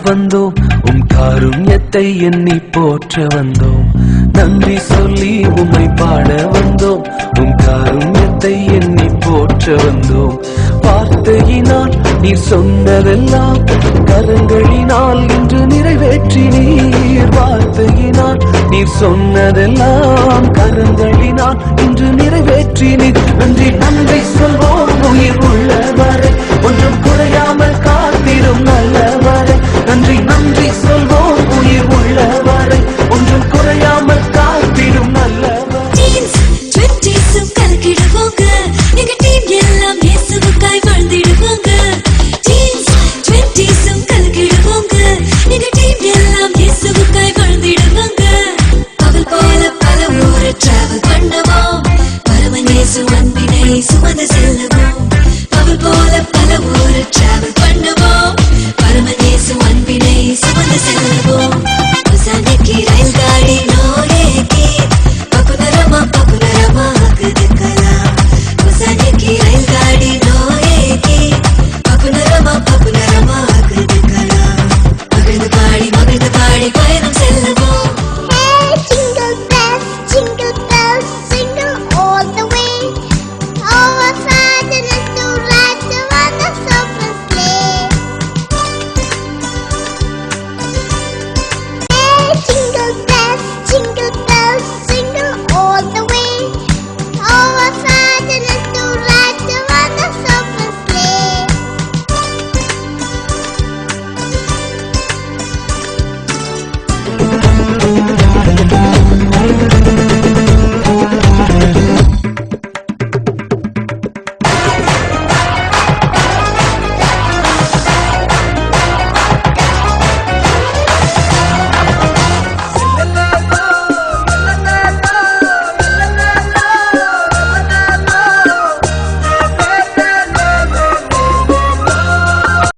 வந்தோம் காருண்யத்தை எண்ணி போற்ற வந்தோம் நன்றி சொல்லி உம்மை பாட வந்தோம் காருண்யத்தை எண்ணி போற்ற வந்தோம் வார்த்தையினால் நீர் சொன்னதெல்லாம் கரங்களினால் இன்று நிறைவேற்றினீர் வார்த்தையினால் நீர் சொன்னதெல்லாம் கரங்களினால் இன்று நிறைவேற்றினீர் நன்றி நன்றி சொல்வோம் உயிர் உள்ளவரை ஒன்றும் குறையாமல் காத்திடும் நல்லவரை நன்றி நன்றி சொல்வோம் உயிர் உள்ளவரை ஒன்றும் குறையாமல் காத்திடும் நல்லவரை சுமந்து செல்லுவோம் அவள் போல பல ஊர் டிராவல் பண்ணுவோம் பரமநேசு அன்பினை சுமந்து செல்லுவோம் ரயில்